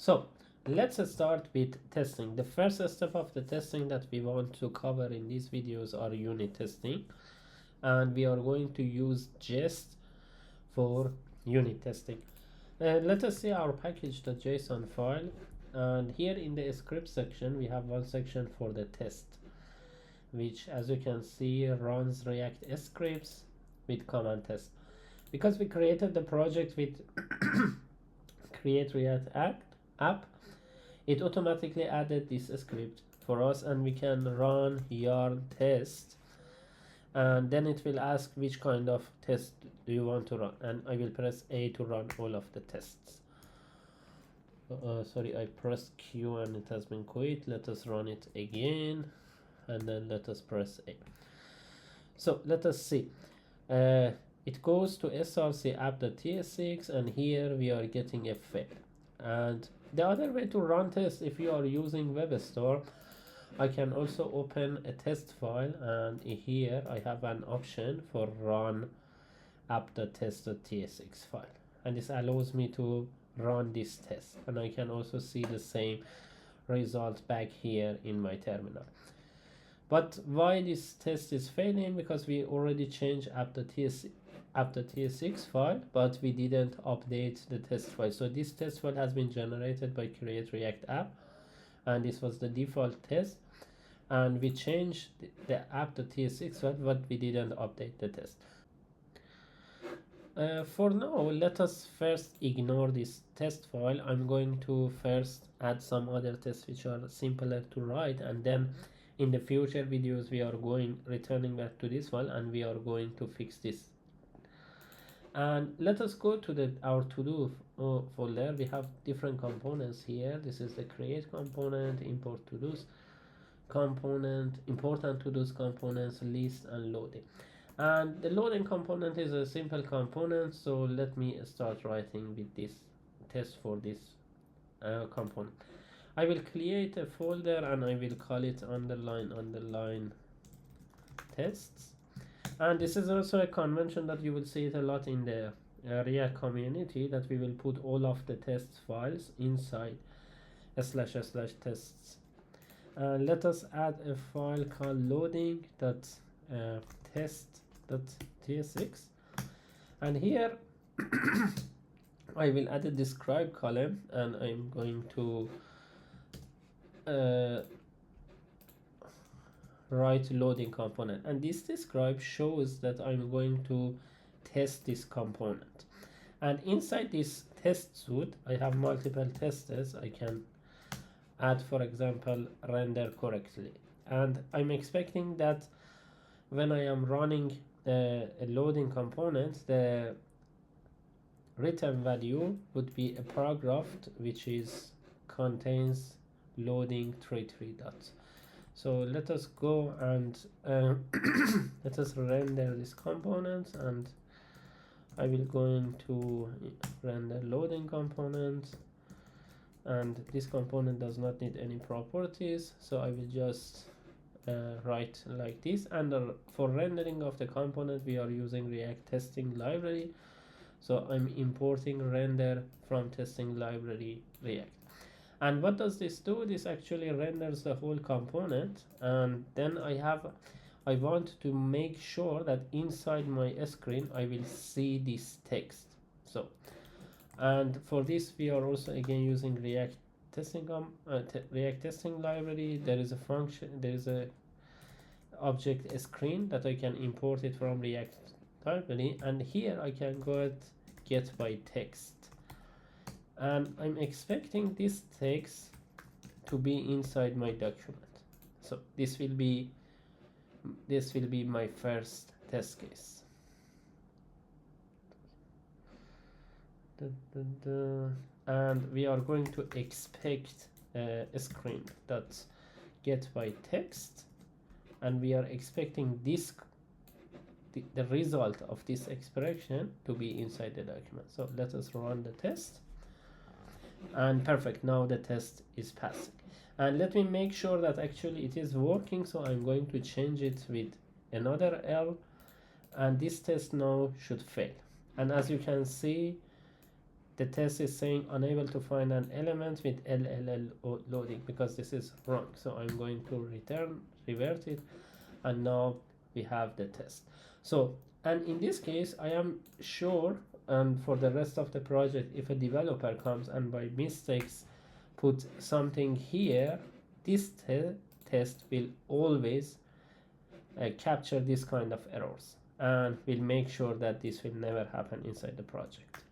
So let's start with testing. The first step of the testing that we want to cover in these videos are unit testing, and we are going to use jest for unit testing. Let us see our package.json file, and here in the script section we have one section for the test, which as you can see runs React scripts with command test. Because we created the project with create React app, it automatically added this script for us, and we can run yarn test, and then it will ask which kind of test do you want to run, and I will press A to run all of the tests. Sorry, I pressed Q and it has been quit. Let us run it again, and then let us press A. So let us see. It goes to src app.tsx, and here we are getting a fail. And the other way to run tests, if you are using WebStore, I can also open a test file, and here I have an option for run app.test.tsx file, and this allows me to run this test, and I can also see the same result back here in my terminal. But why this test is failing? Because we already changed app.tsx file, but we didn't update the test file. So this test file has been generated by create React app, and this was the default test, and we changed the app.tsx file, but we didn't update the test. For now, let us first ignore this test file. I'm going to first add some other tests which are simpler to write, and then in the future videos we are returning back to this file, and we are going to fix this. And let us go to our to-do folder. We have different components here. This is the create component, import to-dos component, important to-dos components, list, and loading. And the loading component is a simple component, so let me start writing with this test for this component. I will create a folder, and I will call it underline tests. And this is also a convention that you will see it a lot in the React community, that we will put all of the test files inside //tests. Let us add a file called loading.test.tsx, and here I will add a describe column, and I'm going to write loading component, and this describe shows that I'm going to test this component. And inside this test suite I have multiple testers. I can add, for example, render correctly, and I'm expecting that when I am running a loading component, the return value would be a paragraph which contains loading 33 dots. So let us go and let us render this component, and I will go into render loading component, and this component does not need any properties, so I will just write like this. And for rendering of the component we are using React testing library, so I'm importing render from testing library React. And what does this do? This actually renders the whole component, and then I want to make sure that inside my screen I will see this text. So, and for this we are also again using React testing library. There is a function, there is a object screen that I can import it from React library, and here I can go at get by text, and I'm expecting this text to be inside my document. So this will be my first test case. And we are going to expect a screen that get by text, and we are expecting this the result of this expression to be inside the document. So let us run the test, and perfect, now the test is passing. And let me make sure that actually it is working, so I'm going to change it with another L, and this test now should fail. And as you can see, the test is saying unable to find an element with LLL loading because this is wrong. So I'm going to revert it, and now we have the test. So, and in this case, I am sure, and for the rest of the project, if a developer comes and by mistakes put something here, this test will always capture this kind of errors, and will make sure that this will never happen inside the project.